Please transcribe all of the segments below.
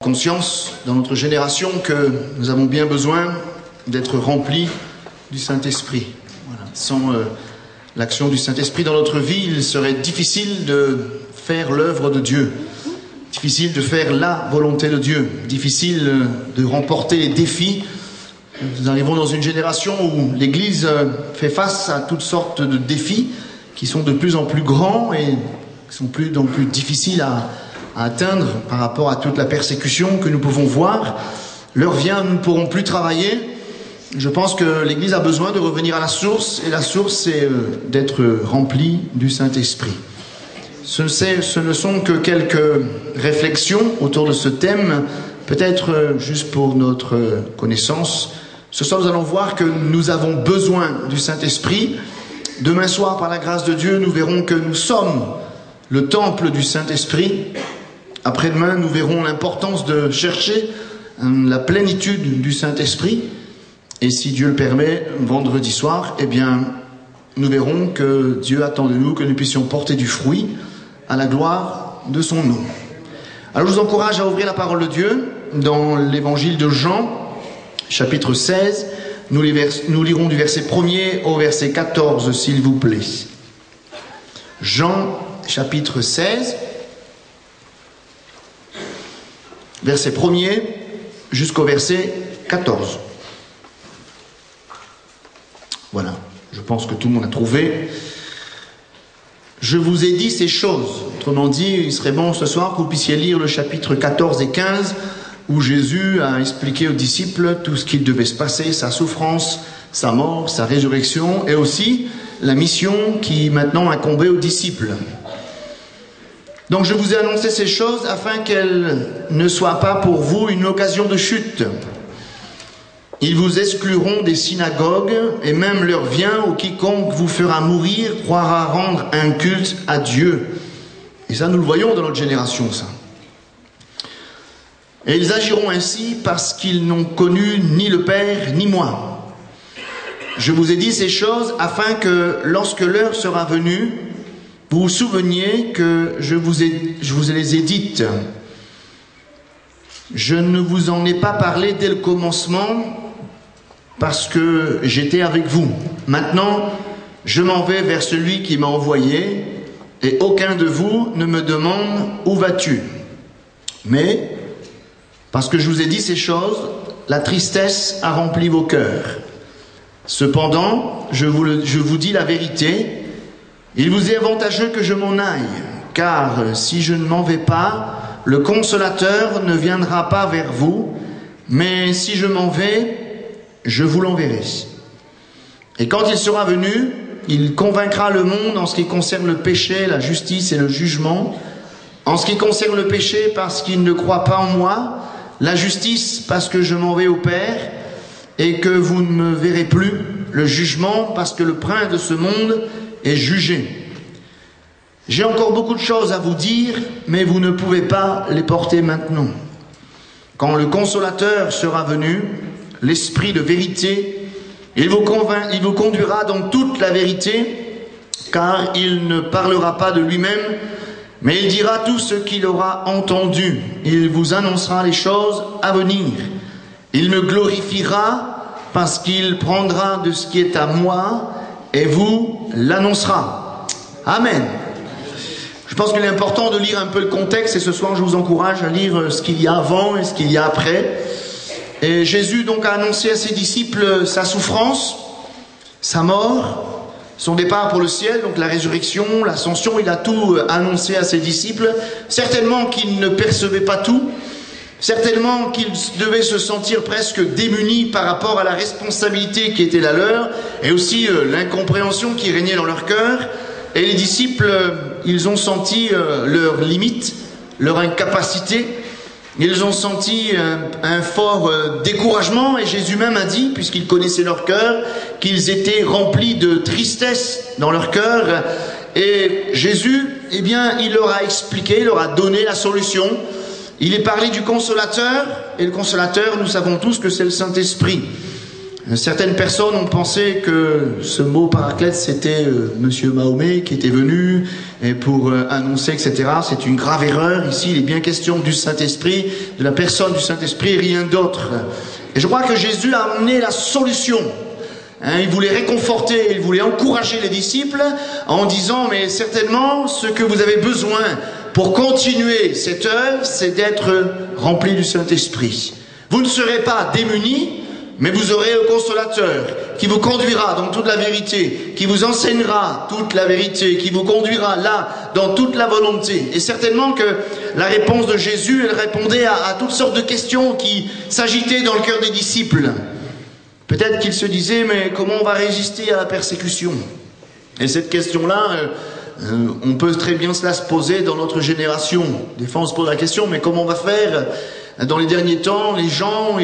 conscience dans notre génération que nous avons bien besoin d'être remplis du Saint-Esprit. Voilà. Sans l'action du Saint-Esprit dans notre vie, il serait difficile de faire l'œuvre de Dieu, difficile de faire la volonté de Dieu, difficile de remporter les défis. Nous arrivons dans une génération où l'Église fait face à toutes sortes de défis qui sont de plus en plus grands et qui sont de plus en plus difficiles à atteindre par rapport à toute la persécution que nous pouvons voir. L'heure vient, nous ne pourrons plus travailler. Je pense que l'Église a besoin de revenir à la source, et la source, c'est d'être remplie du Saint-Esprit. Ce ne sont que quelques réflexions autour de ce thème, peut-être juste pour notre connaissance. Ce soir, nous allons voir que nous avons besoin du Saint-Esprit. Demain soir, par la grâce de Dieu, nous verrons que nous sommes le temple du Saint-Esprit. Après-demain, nous verrons l'importance de chercher la plénitude du Saint-Esprit. Et si Dieu le permet, vendredi soir, eh bien, nous verrons que Dieu attend de nous que nous puissions porter du fruit à la gloire de son nom. Alors, je vous encourage à ouvrir la parole de Dieu dans l'évangile de Jean, chapitre 16. Nous lirons du verset 1er au verset 14, s'il vous plaît. Jean, chapitre 16, verset 1er jusqu'au verset 14. Voilà, je pense que tout le monde a trouvé. Je vous ai dit ces choses. Autrement dit, il serait bon ce soir que vous puissiez lire le chapitre 14 et 15, où Jésus a expliqué aux disciples tout ce qu'il devait se passer, sa souffrance, sa mort, sa résurrection, et aussi la mission qui maintenant incombait aux disciples. Donc je vous ai annoncé ces choses afin qu'elles ne soient pas pour vous une occasion de chute. Ils vous excluront des synagogues, et même l'heure vient où quiconque vous fera mourir croira rendre un culte à Dieu. Et ça, nous le voyons dans notre génération, ça. Et ils agiront ainsi parce qu'ils n'ont connu ni le Père ni moi. Je vous ai dit ces choses afin que, lorsque l'heure sera venue, vous vous souveniez que je vous les ai dites. Je ne vous en ai pas parlé dès le commencement parce que j'étais avec vous. Maintenant, je m'en vais vers celui qui m'a envoyé et aucun de vous ne me demande où vas-tu. Mais, parce que je vous ai dit ces choses, la tristesse a rempli vos cœurs. Cependant, je vous dis la vérité, il vous est avantageux que je m'en aille, car si je ne m'en vais pas, le Consolateur ne viendra pas vers vous, mais si je m'en vais, je vous l'enverrai. Et quand il sera venu, il convaincra le monde en ce qui concerne le péché, la justice et le jugement. En ce qui concerne le péché, parce qu'il ne croit pas en moi, la justice, parce que je m'en vais au Père, et que vous ne me verrez plus, le jugement, parce que le prince de ce monde est jugé. J'ai encore beaucoup de choses à vous dire, mais vous ne pouvez pas les porter maintenant. Quand le Consolateur sera venu, l'Esprit de vérité, il vous conduira dans toute la vérité, car il ne parlera pas de lui-même, mais il dira tout ce qu'il aura entendu. Il vous annoncera les choses à venir. Il me glorifiera parce qu'il prendra de ce qui est à moi et vous l'annoncera. Amen. Je pense qu'il est important de lire un peu le contexte et ce soir je vous encourage à lire ce qu'il y a avant et ce qu'il y a après. Et Jésus donc a annoncé à ses disciples sa souffrance, sa mort, son départ pour le ciel, donc la résurrection, l'ascension. Il a tout annoncé à ses disciples. Certainement qu'ils ne percevaient pas tout. Certainement qu'ils devaient se sentir presque démunis par rapport à la responsabilité qui était la leur, et aussi l'incompréhension qui régnait dans leur cœur. Et les disciples, ils ont senti leurs limites, leur incapacité. Ils ont senti un fort découragement, et Jésus même a dit, puisqu'il connaissait leur cœur, qu'ils étaient remplis de tristesse dans leur cœur. Et Jésus, eh bien, il leur a expliqué, il leur a donné la solution. Il est parlé du Consolateur, et le Consolateur, nous savons tous que c'est le Saint-Esprit. Certaines personnes ont pensé que ce mot paraclète, c'était Monsieur Mahomet qui était venu et pour annoncer, etc. C'est une grave erreur. Ici, il est bien question du Saint-Esprit, de la personne du Saint-Esprit et rien d'autre. Et je crois que Jésus a amené la solution. Il voulait réconforter, il voulait encourager les disciples en disant, mais certainement, ce que vous avez besoin pour continuer cette œuvre, c'est d'être rempli du Saint-Esprit. Vous ne serez pas démunis, mais vous aurez le consolateur qui vous conduira dans toute la vérité, qui vous enseignera toute la vérité, qui vous conduira là dans toute la volonté. Et certainement que la réponse de Jésus, elle répondait à toutes sortes de questions qui s'agitaient dans le cœur des disciples. Peut-être qu'ils se disaient, mais comment on va résister à la persécution? Et cette question-là, on peut très bien se la poser dans notre génération. Des fois on se pose la question, mais comment on va faire? Dans les derniers temps, les gens,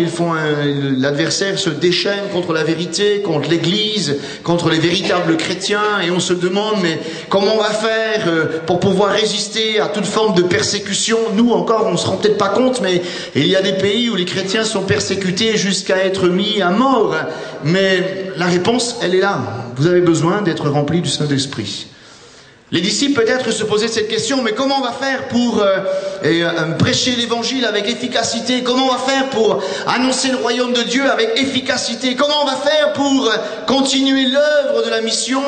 l'adversaire se déchaîne contre la vérité, contre l'Église, contre les véritables chrétiens, et on se demande, mais comment on va faire pour pouvoir résister à toute forme de persécution? Nous encore, on se rend peut-être pas compte, mais il y a des pays où les chrétiens sont persécutés jusqu'à être mis à mort. Mais la réponse, elle est là. Vous avez besoin d'être rempli du Saint-Esprit. Les disciples peut-être se posaient cette question, mais comment on va faire pour prêcher l'évangile avec efficacité? Comment on va faire pour annoncer le royaume de Dieu avec efficacité? Comment on va faire pour continuer l'œuvre de la mission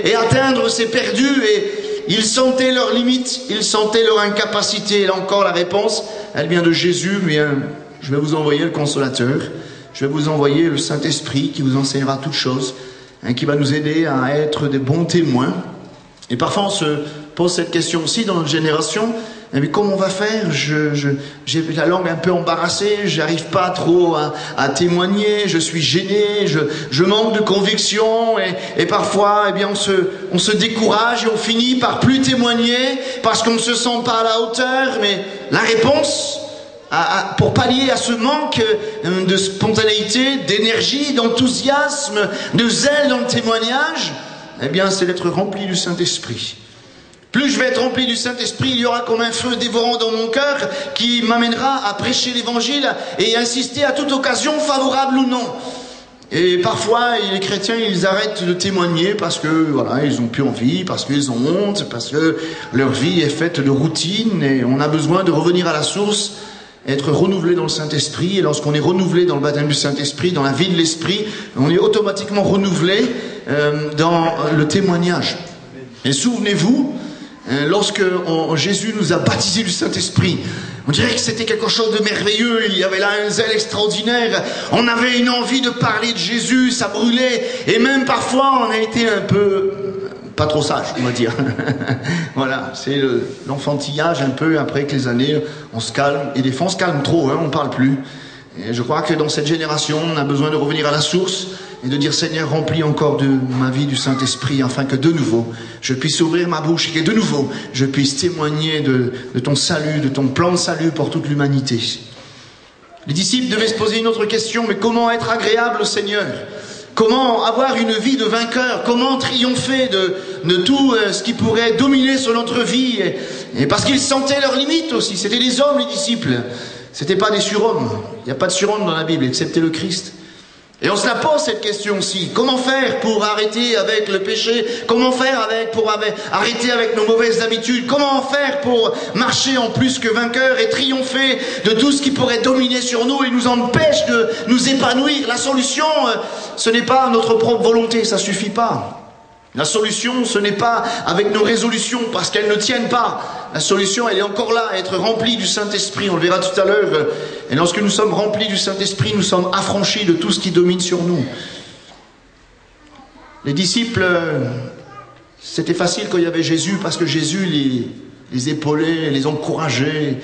et atteindre ces perdus? Et ils sentaient leurs limites, ils sentaient leur incapacité. Et là encore, la réponse, elle vient de Jésus. Bien, je vais vous envoyer le consolateur, je vais vous envoyer le Saint-Esprit qui vous enseignera toutes choses, qui va nous aider à être des bons témoins. Et parfois on se pose cette question aussi dans notre génération, mais comment on va faire? J'ai la langue un peu embarrassée, j'arrive pas trop à témoigner, je suis gêné, je manque de conviction, et parfois eh bien on se décourage et on finit par plus témoigner parce qu'on ne se sent pas à la hauteur. Mais la réponse, pour pallier à ce manque de spontanéité, d'énergie, d'enthousiasme, de zèle dans le témoignage, eh bien, c'est d'être rempli du Saint-Esprit. Plus je vais être rempli du Saint-Esprit, il y aura comme un feu dévorant dans mon cœur qui m'amènera à prêcher l'Évangile et insister à toute occasion, favorable ou non. Et parfois, les chrétiens, ils arrêtent de témoigner parce que, voilà, ils n'ont plus envie, parce qu'ils ont honte, parce que leur vie est faite de routine et on a besoin de revenir à la source, être renouvelé dans le Saint-Esprit. Et lorsqu'on est renouvelé dans le baptême du Saint-Esprit, dans la vie de l'Esprit, on est automatiquement renouvelé dans le témoignage. Et souvenez-vous, lorsque Jésus nous a baptisés du Saint-Esprit, on dirait que c'était quelque chose de merveilleux. Il y avait là un zèle extraordinaire. On avait une envie de parler de Jésus, ça brûlait. Et même parfois, on a été un peu pas trop sage, on va dire. Voilà, c'est l'enfantillage un peu. Après que les années, on se calme. Et des fois, on se calme trop, on ne parle plus. Et je crois que dans cette génération, on a besoin de revenir à la source et de dire, Seigneur, remplis encore de ma vie du Saint-Esprit, afin que de nouveau, je puisse ouvrir ma bouche et que de nouveau, je puisse témoigner de ton salut, de ton plan de salut pour toute l'humanité. Les disciples devaient se poser une autre question, mais comment être agréable au Seigneur? Comment avoir une vie de vainqueur? Comment triompher de tout ce qui pourrait dominer sur notre vie? Et parce qu'ils sentaient leurs limites aussi. C'était des hommes, les disciples. C'était pas des surhommes. Il n'y a pas de surhomme dans la Bible, excepté le Christ. Et on se la pose cette question aussi. Comment faire pour arrêter avec le péché? Comment faire pour arrêter avec nos mauvaises habitudes? Comment faire pour marcher en plus que vainqueur et triompher de tout ce qui pourrait dominer sur nous et nous empêche de nous épanouir? La solution, ce n'est pas notre propre volonté, ça suffit pas. La solution, ce n'est pas avec nos résolutions, parce qu'elles ne tiennent pas. La solution, elle est encore là, être rempli du Saint-Esprit. On le verra tout à l'heure. Et lorsque nous sommes remplis du Saint-Esprit, nous sommes affranchis de tout ce qui domine sur nous. Les disciples, c'était facile quand il y avait Jésus, parce que Jésus les épaulait, les encourageait.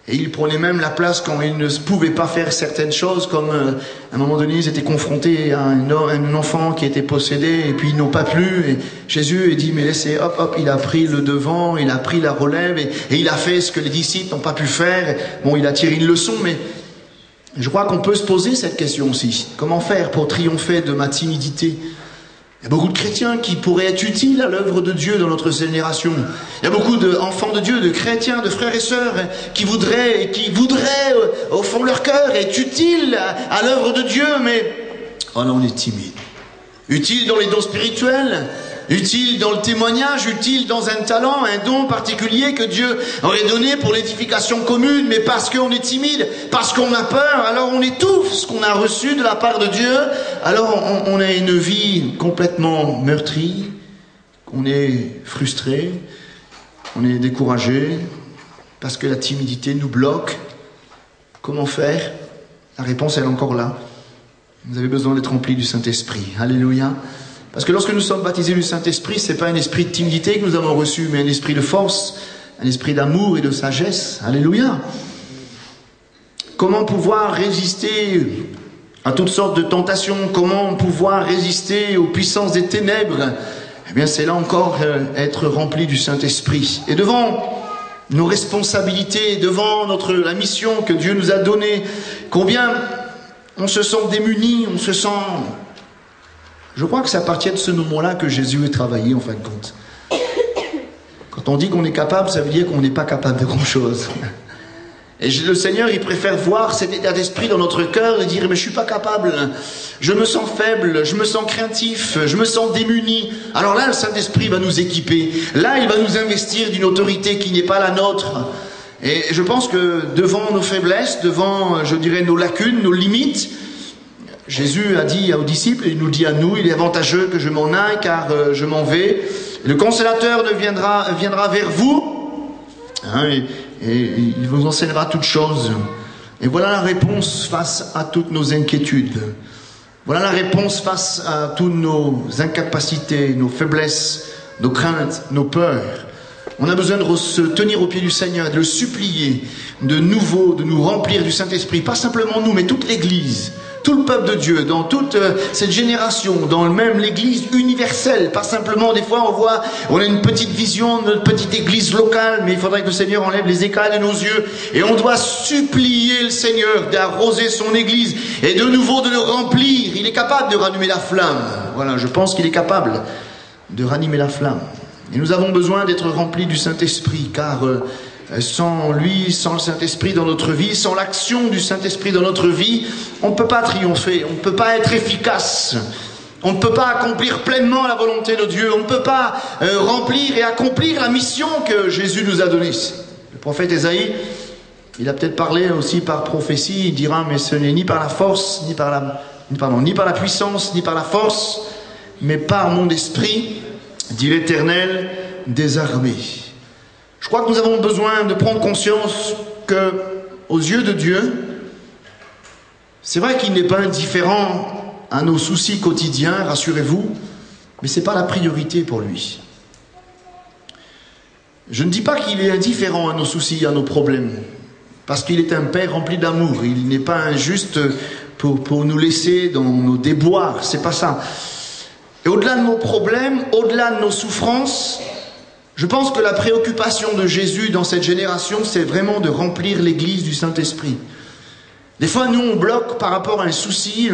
Et ils prenaient même la place quand ils ne pouvaient pas faire certaines choses, comme à un moment donné ils étaient confrontés à un enfant qui était possédé et puis ils n'ont pas plu. Et Jésus a dit, mais laissez, hop, il a pris le devant, il a pris la relève et il a fait ce que les disciples n'ont pas pu faire. Bon, il a tiré une leçon, mais je crois qu'on peut se poser cette question aussi. Comment faire pour triompher de ma timidité? Il y a beaucoup de chrétiens qui pourraient être utiles à l'œuvre de Dieu dans notre génération. Il y a beaucoup d'enfants de Dieu, de chrétiens, de frères et sœurs qui voudraient au fond de leur cœur être utiles à l'œuvre de Dieu, mais Oh là, on est timide. Utile dans les dons spirituels, utile dans le témoignage, utile dans un talent, un don particulier que Dieu aurait donné pour l'édification commune, mais parce qu'on est timide, parce qu'on a peur, alors on étouffe ce qu'on a reçu de la part de Dieu, alors on a une vie complètement meurtrie, on est frustré, on est découragé, parce que la timidité nous bloque. Comment faire? La réponse, elle est encore là. Vous avez besoin d'être rempli du Saint-Esprit. Alléluia. Parce que lorsque nous sommes baptisés du Saint-Esprit, ce n'est pas un esprit de timidité que nous avons reçu, mais un esprit de force, un esprit d'amour et de sagesse. Alléluia. Comment pouvoir résister à toutes sortes de tentations? Comment pouvoir résister aux puissances des ténèbres? Eh bien, c'est là encore être rempli du Saint-Esprit. Et devant nos responsabilités, devant la mission que Dieu nous a donnée, combien on se sent démuni, on se sent... Je crois que c'est à partir de ce moment-là que Jésus est travaillé, en fin de compte. Quand on dit qu'on est capable, ça veut dire qu'on n'est pas capable de grand-chose. Et le Seigneur, il préfère voir cet état d'esprit dans notre cœur et dire « Mais je ne suis pas capable, je me sens faible, je me sens craintif, je me sens démuni. » Alors là, le Saint-Esprit va nous équiper. Là, il va nous investir d'une autorité qui n'est pas la nôtre. Et je pense que devant nos faiblesses, devant, je dirais, nos lacunes, nos limites, Jésus a dit aux disciples, et il nous dit à nous, il est avantageux que je m'en aille car je m'en vais. Le Consolateur viendra vers vous, hein, et il vous enseignera toutes choses. Et voilà la réponse face à toutes nos inquiétudes. Voilà la réponse face à toutes nos incapacités, nos faiblesses, nos craintes, nos peurs. On a besoin de se tenir au pied du Seigneur, de le supplier de nouveau, de nous remplir du Saint-Esprit. Pas simplement nous, mais toute l'Église, tout le peuple de Dieu, dans toute cette génération, dans même l'Église universelle. Pas simplement, des fois on a une petite vision de notre petite Église locale, mais il faudrait que le Seigneur enlève les écailles de nos yeux. Et on doit supplier le Seigneur d'arroser son Église et de nouveau de le remplir. Il est capable de ranimer la flamme. Voilà, je pense qu'il est capable de ranimer la flamme. Et nous avons besoin d'être remplis du Saint-Esprit, car sans lui, sans le Saint-Esprit dans notre vie, sans l'action du Saint-Esprit dans notre vie, on ne peut pas triompher, on ne peut pas être efficace, on ne peut pas accomplir pleinement la volonté de Dieu, on ne peut pas remplir et accomplir la mission que Jésus nous a donnée. Le prophète Ésaïe, il a peut-être parlé aussi par prophétie, il dira, mais ce n'est ni par la force, ni par la puissance, ni par la force, mais par mon esprit, dit l'Éternel des armées. Je crois que nous avons besoin de prendre conscience que, aux yeux de Dieu, c'est vrai qu'il n'est pas indifférent à nos soucis quotidiens, rassurez-vous, mais ce n'est pas la priorité pour lui. Je ne dis pas qu'il est indifférent à nos soucis, à nos problèmes, parce qu'il est un Père rempli d'amour. Il n'est pas injuste pour nous laisser dans nos déboires, c'est pas ça. Et au-delà de nos problèmes, au-delà de nos souffrances, je pense que la préoccupation de Jésus dans cette génération, c'est vraiment de remplir l'Église du Saint-Esprit. Des fois, nous, on bloque par rapport à un souci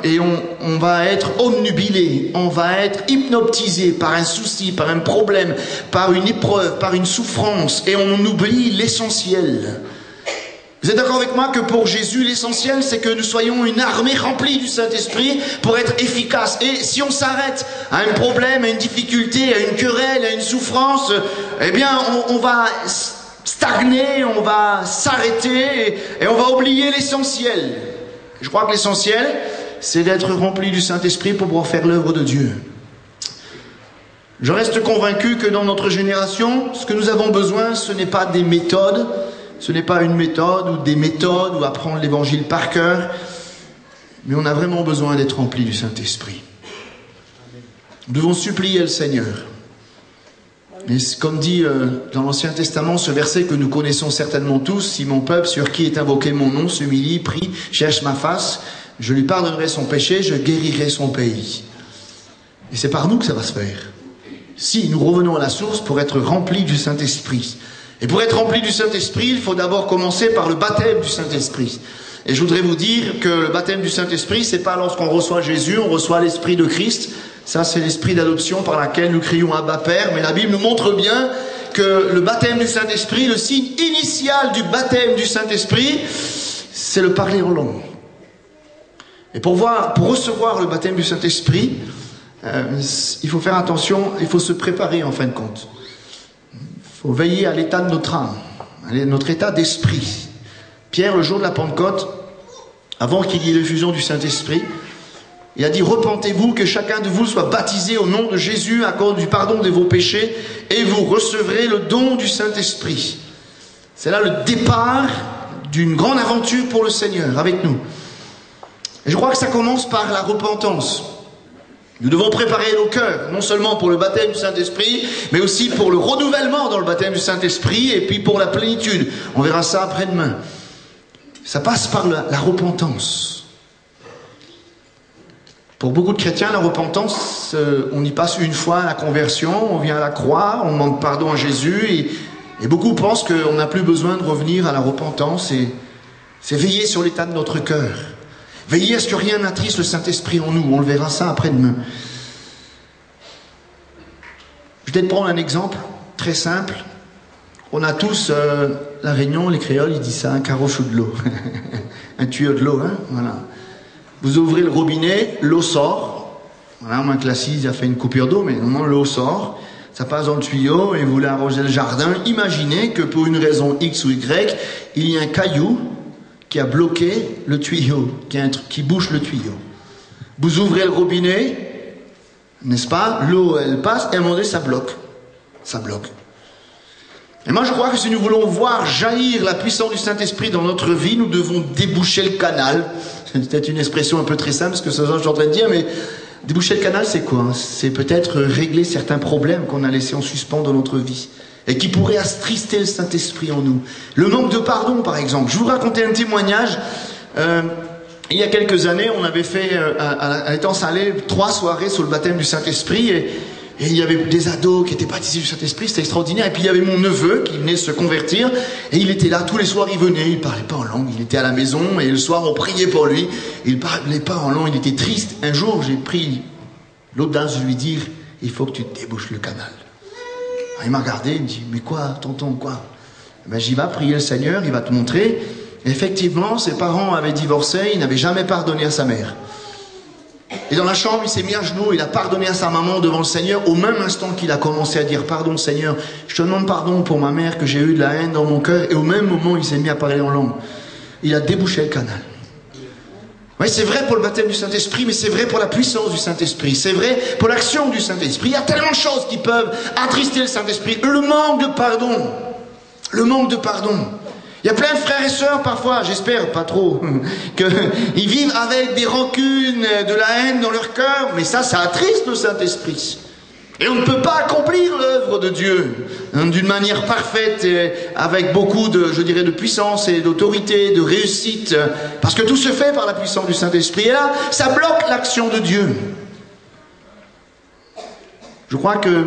et on va être omnubilé, on va être hypnotisé par un souci, par un problème, par une épreuve, par une souffrance, et on oublie l'essentiel. Vous êtes d'accord avec moi que pour Jésus, l'essentiel, c'est que nous soyons une armée remplie du Saint-Esprit pour être efficace. Et si on s'arrête à un problème, à une difficulté, à une querelle, à une souffrance, eh bien, on va stagner, on va s'arrêter et on va oublier l'essentiel. Je crois que l'essentiel, c'est d'être rempli du Saint-Esprit pour pouvoir faire l'œuvre de Dieu. Je reste convaincu que dans notre génération, ce que nous avons besoin, ce n'est pas des méthodes, ce n'est pas une méthode ou des méthodes ou apprendre l'évangile par cœur, mais on a vraiment besoin d'être rempli du Saint-Esprit. Nous devons supplier le Seigneur. Et comme dit dans l'Ancien Testament, ce verset que nous connaissons certainement tous, si mon peuple sur qui est invoqué mon nom s'humilie, prie, cherche ma face, je lui pardonnerai son péché, je guérirai son pays. Et c'est par nous que ça va se faire. Si nous revenons à la source pour être remplis du Saint-Esprit. Et pour être rempli du Saint-Esprit, il faut d'abord commencer par le baptême du Saint-Esprit. Et je voudrais vous dire que le baptême du Saint-Esprit, c'est pas lorsqu'on reçoit Jésus, on reçoit l'Esprit de Christ. Ça, c'est l'esprit d'adoption par laquelle nous crions Abba Père. Mais la Bible nous montre bien que le baptême du Saint-Esprit, le signe initial du baptême du Saint-Esprit, c'est le parler en langue. Et pour recevoir le baptême du Saint-Esprit, il faut faire attention, il faut se préparer en fin de compte. Il faut veiller à l'état de notre âme, à notre état d'esprit. Pierre, le jour de la Pentecôte, avant qu'il y ait l'effusion du Saint-Esprit, il a dit « Repentez-vous, que chacun de vous soit baptisé au nom de Jésus, à cause du pardon de vos péchés, et vous recevrez le don du Saint-Esprit. » C'est là le départ d'une grande aventure pour le Seigneur, avec nous. Et je crois que ça commence par la repentance. Nous devons préparer nos cœurs, non seulement pour le baptême du Saint-Esprit, mais aussi pour le renouvellement dans le baptême du Saint-Esprit, et puis pour la plénitude. On verra ça après-demain. Ça passe par la repentance. Pour beaucoup de chrétiens, la repentance, on y passe une fois à la conversion, on vient à la croix, on demande pardon à Jésus, et beaucoup pensent qu'on n'a plus besoin de revenir à la repentance, et c'est veiller sur l'état de notre cœur. Veillez à ce que rien n'attriste le Saint-Esprit en nous. On le verra ça après-demain. Je vais peut-être prendre un exemple très simple. On a tous, la Réunion, les créoles, ils disent ça, un carochou de l'eau. Un tuyau de l'eau, hein, voilà. Vous ouvrez le robinet, l'eau sort. Voilà, moins que l'assise a fait une coupure d'eau, mais normalement l'eau sort. Ça passe dans le tuyau et vous voulez arroser le jardin. Imaginez que pour une raison X ou Y, il y a un caillou qui a bloqué le tuyau, qui bouche le tuyau. Vous ouvrez le robinet, n'est-ce pas? L'eau, elle passe, et à un moment donné, ça bloque. Ça bloque. Et moi, je crois que si nous voulons voir jaillir la puissance du Saint-Esprit dans notre vie, nous devons déboucher le canal. C'est peut-être une expression un peu très simple, ce que je suis en train de dire, mais déboucher le canal, c'est quoi? C'est peut-être régler certains problèmes qu'on a laissés en suspens dans notre vie, et qui pourrait attrister le Saint-Esprit en nous. Le manque de pardon, par exemple. Je vous racontais un témoignage. Il y a quelques années, on avait fait, à l'étang Salé, 3 soirées sur le baptême du Saint-Esprit, et il y avait des ados qui étaient baptisés du Saint-Esprit, c'était extraordinaire. Et puis il y avait mon neveu qui venait se convertir, et il était là, tous les soirs il venait, il parlait pas en langue, il était à la maison, et le soir on priait pour lui, il parlait pas en langue, il était triste. Un jour, j'ai pris l'audace de lui dire, il faut que tu débouches le canal. Il m'a regardé, il me dit, mais quoi, tonton, quoi? Ben, j'y vais prier le Seigneur, il va te montrer. Et effectivement, ses parents avaient divorcé, il n'avait jamais pardonné à sa mère. Et dans la chambre, il s'est mis à genoux, il a pardonné à sa maman devant le Seigneur, au même instant qu'il a commencé à dire, pardon Seigneur, je te demande pardon pour ma mère, que j'ai eu de la haine dans mon cœur. Et au même moment, il s'est mis à parler en langue. Il a débouché le canal. Oui, c'est vrai pour le baptême du Saint-Esprit, mais c'est vrai pour la puissance du Saint-Esprit. C'est vrai pour l'action du Saint-Esprit. Il y a tellement de choses qui peuvent attrister le Saint-Esprit. Le manque de pardon. Le manque de pardon. Il y a plein de frères et sœurs, parfois, j'espère pas trop, qu'ils vivent avec des rancunes, de la haine dans leur cœur, mais ça attriste le Saint-Esprit. Et on ne peut pas accomplir l'œuvre de Dieu d'une manière parfaite, et avec beaucoup de, je dirais, de puissance et d'autorité, de réussite, parce que tout se fait par la puissance du Saint-Esprit. Et là, ça bloque l'action de Dieu. Je crois que,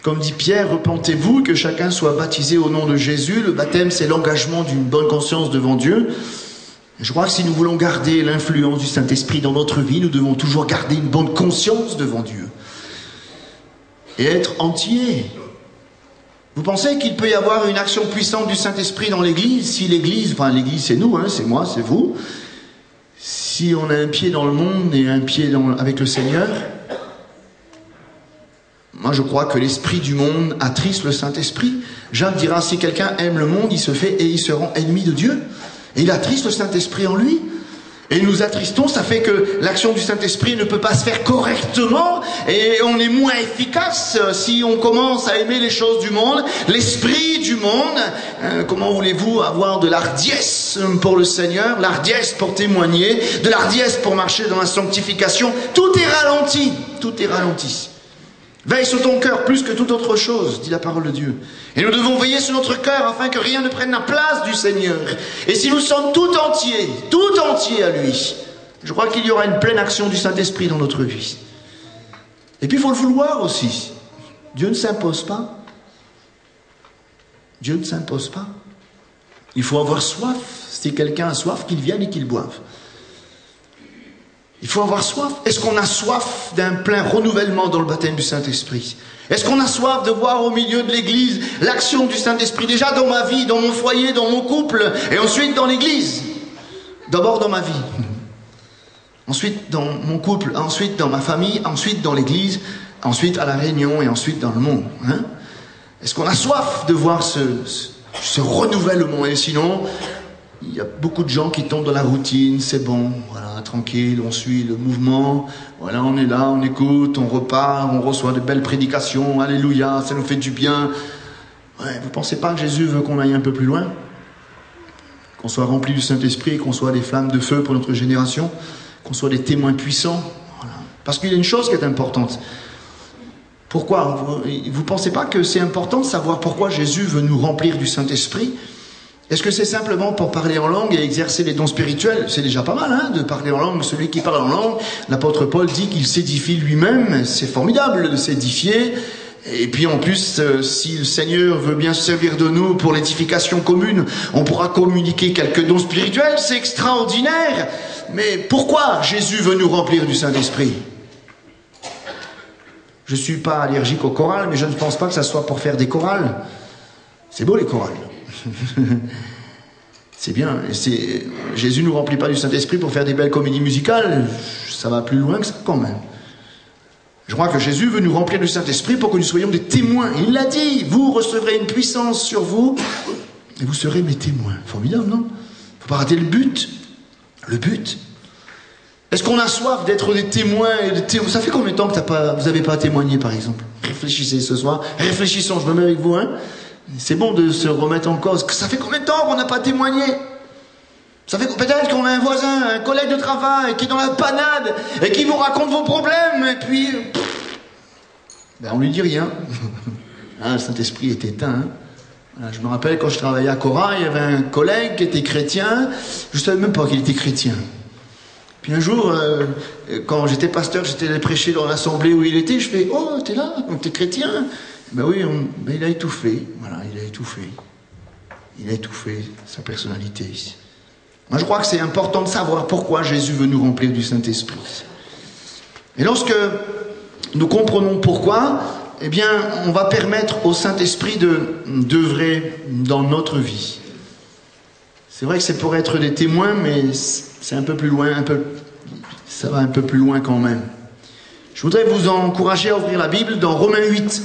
comme dit Pierre, repentez-vous, que chacun soit baptisé au nom de Jésus. Le baptême, c'est l'engagement d'une bonne conscience devant Dieu. Je crois que si nous voulons garder l'influence du Saint-Esprit dans notre vie, nous devons toujours garder une bonne conscience devant Dieu. Et être entier. Vous pensez qu'il peut y avoir une action puissante du Saint-Esprit dans l'Église? Si l'Église, enfin l'Église c'est nous, hein, c'est moi, c'est vous. Si on a un pied dans le monde et un pied avec le Seigneur, moi je crois que l'esprit du monde attriste le Saint-Esprit. Jacques dira, si quelqu'un aime le monde, il se fait et il se rend ennemi de Dieu. Et il attriste le Saint-Esprit en lui. Et nous attristons, ça fait que l'action du Saint-Esprit ne peut pas se faire correctement et on est moins efficace si on commence à aimer les choses du monde, l'esprit du monde. Comment voulez-vous avoir de l'ardiesse pour le Seigneur, l'ardiesse pour témoigner, de l'ardiesse pour marcher dans la sanctification? Tout est ralenti, tout est ralenti. Veille sur ton cœur plus que toute autre chose, dit la parole de Dieu. Et nous devons veiller sur notre cœur afin que rien ne prenne la place du Seigneur. Et si nous sommes tout entiers à lui, je crois qu'il y aura une pleine action du Saint-Esprit dans notre vie. Et puis il faut le vouloir aussi. Dieu ne s'impose pas. Dieu ne s'impose pas. Il faut avoir soif. Si quelqu'un a soif, qu'il vienne et qu'il boive. Il faut avoir soif. Est-ce qu'on a soif d'un plein renouvellement dans le baptême du Saint-Esprit? Est-ce qu'on a soif de voir au milieu de l'Église l'action du Saint-Esprit, déjà dans ma vie, dans mon foyer, dans mon couple, et ensuite dans l'Église? D'abord dans ma vie. ensuite dans mon couple, ensuite dans ma famille, ensuite dans l'église, ensuite à la Réunion et ensuite dans le monde. Hein? Est-ce qu'on a soif de voir ce renouvellement? Et sinon, il y a beaucoup de gens qui tombent dans la routine, c'est bon, voilà, tranquille, on suit le mouvement, voilà, on est là, on écoute, on repart, on reçoit de belles prédications, alléluia, ça nous fait du bien. Ouais, vous pensez pas que Jésus veut qu'on aille un peu plus loin? Qu'on soit rempli du Saint-Esprit, qu'on soit des flammes de feu pour notre génération, qu'on soit des témoins puissants. Voilà. Parce qu'il y a une chose qui est importante. Pourquoi? Vous pensez pas que c'est important de savoir pourquoi Jésus veut nous remplir du Saint-Esprit? Est-ce que c'est simplement pour parler en langue et exercer les dons spirituels? C'est déjà pas mal, hein, de parler en langue. Celui qui parle en langue, l'apôtre Paul dit qu'il s'édifie lui-même. C'est formidable de s'édifier. Et puis en plus, si le Seigneur veut bien se servir de nous pour l'édification commune, on pourra communiquer quelques dons spirituels, c'est extraordinaire. Mais pourquoi Jésus veut nous remplir du Saint-Esprit? Je ne suis pas allergique aux chorales, mais je ne pense pas que ça soit pour faire des chorales. C'est beau les chorales. C'est bien. Jésus ne nous remplit pas du Saint-Esprit pour faire des belles comédies musicales. Ça va plus loin que ça quand même. Je crois que Jésus veut nous remplir du Saint-Esprit pour que nous soyons des témoins. Il l'a dit, vous recevrez une puissance sur vous et vous serez mes témoins. Formidable, non? Il ne faut pas rater le but. Le but. Est-ce qu'on a soif d'être des témoins Ça fait combien de temps que vous n'avez pas témoigné, par exemple? Réfléchissez ce soir. Réfléchissons, je me mets avec vous. Hein? C'est bon de se remettre en cause. Ça fait combien de temps qu'on n'a pas témoigné? Ça fait peut-être qu'on a un voisin, un collègue de travail qui est dans la panade et qui vous raconte vos problèmes et puis ben on lui dit rien. Ah, le Saint-Esprit est éteint. Hein. Je me rappelle quand je travaillais à Cora, il y avait un collègue qui était chrétien. Je ne savais même pas qu'il était chrétien. Puis un jour, quand j'étais pasteur, j'étais allé prêcher dans l'assemblée où il était. Je fais, oh, t'es là, t'es chrétien? Ben oui, ben il a étouffé. Voilà, il a étouffé. Il a étouffé sa personnalité ici. Moi, je crois que c'est important de savoir pourquoi Jésus veut nous remplir du Saint-Esprit. Et lorsque nous comprenons pourquoi, eh bien, on va permettre au Saint-Esprit d'œuvrer dans notre vie. C'est vrai que c'est pour être des témoins, mais c'est un peu plus loin, ça va un peu plus loin quand même. Je voudrais vous encourager à ouvrir la Bible dans Romains 8.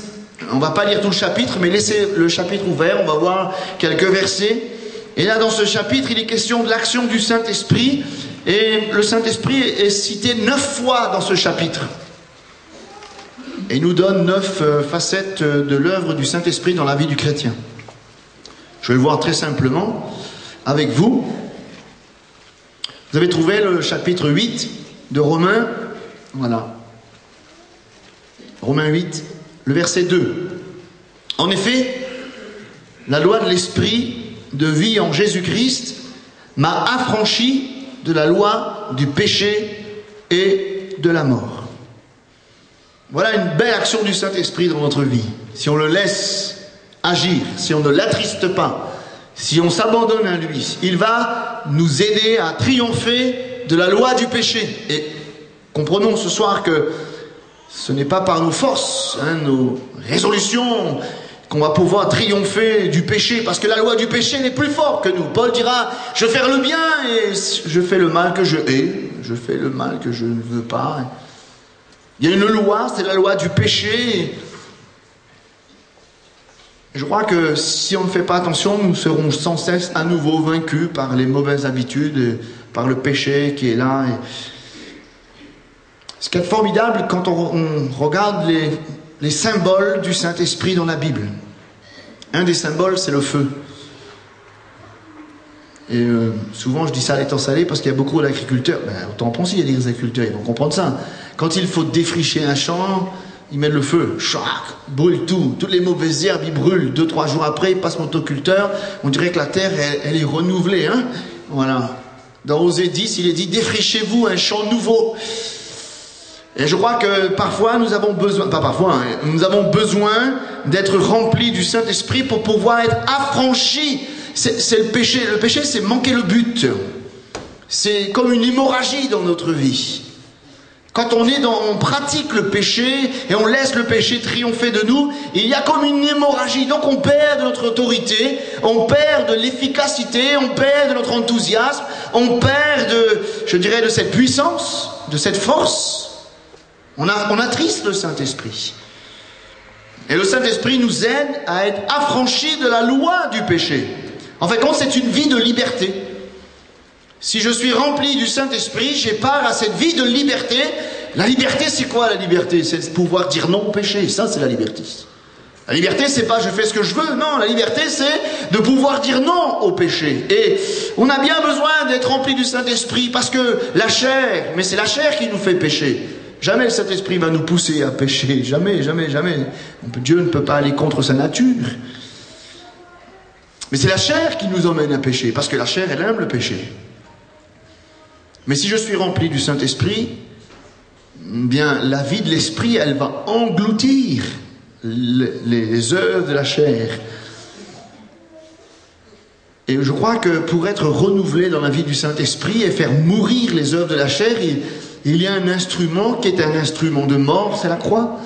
On ne va pas lire tout le chapitre, mais laissez le chapitre ouvert, on va voir quelques versets. Et là, dans ce chapitre, il est question de l'action du Saint-Esprit. Et le Saint-Esprit est cité 9 fois dans ce chapitre. Et il nous donne 9 facettes de l'œuvre du Saint-Esprit dans la vie du chrétien. Je vais le voir très simplement avec vous. Vous avez trouvé le chapitre 8 de Romains. Voilà. Romains 8, le verset 2. En effet, la loi de l'Esprit de vie en Jésus-Christ m'a affranchi de la loi du péché et de la mort. Voilà une belle action du Saint-Esprit dans notre vie. Si on le laisse agir, si on ne l'attriste pas, si on s'abandonne à lui, il va nous aider à triompher de la loi du péché. Et comprenons ce soir que ce n'est pas par nos forces, nos résolutions, qu'on va pouvoir triompher du péché, parce que la loi du péché n'est plus forte que nous. Paul dira, je vais faire le bien et je fais le mal que je hais, je fais le mal que je ne veux pas. Il y a une loi, c'est la loi du péché. Je crois que si on ne fait pas attention, nous serons sans cesse à nouveau vaincus par les mauvaises habitudes, par le péché qui est là. Ce qui est formidable quand on regarde les symboles du Saint-Esprit dans la Bible. Un des symboles, c'est le feu. Et souvent, je dis ça à l'étang salé parce qu'il y a beaucoup d'agriculteurs. Ben, autant penser, il y a des agriculteurs, ils vont comprendre ça. Quand il faut défricher un champ, ils mettent le feu. Chac, brûle tout. Toutes les mauvaises herbes, ils brûlent. 2-3 jours après, ils passent motoculteur. On dirait que la terre, elle est renouvelée. Hein, voilà. Dans Osée 10, il est dit, défrichez-vous un champ nouveau. Et je crois que parfois nous avons besoin, pas parfois, nous avons besoin d'être remplis du Saint-Esprit pour pouvoir être affranchis. C'est le péché. Le péché, c'est manquer le but. C'est comme une hémorragie dans notre vie. Quand on pratique le péché et on laisse le péché triompher de nous, il y a comme une hémorragie. Donc on perd de notre autorité, on perd de l'efficacité, on perd de notre enthousiasme, on perd de cette puissance. de cette force, on attriste le Saint-Esprit. Et le Saint-Esprit nous aide à être affranchis de la loi du péché. En fait, c'est une vie de liberté. Si je suis rempli du Saint-Esprit, j'ai part à cette vie de liberté. La liberté, c'est quoi la liberté? C'est de pouvoir dire non au péché. Ça, c'est la liberté. La liberté, c'est pas je fais ce que je veux. Non, la liberté, c'est de pouvoir dire non au péché. Et on a bien besoin d'être rempli du Saint-Esprit parce que la chair, mais c'est la chair qui nous fait pécher. Jamais le Saint-Esprit va nous pousser à pécher. Jamais, jamais, jamais. Dieu ne peut pas aller contre sa nature. Mais c'est la chair qui nous emmène à pécher, parce que la chair, elle aime le péché. Mais si je suis rempli du Saint-Esprit, bien, la vie de l'Esprit, elle va engloutir les œuvres de la chair. Et je crois que pour être renouvelé dans la vie du Saint-Esprit et faire mourir les œuvres de la chair, il y a un instrument qui est un instrument de mort, c'est la croix.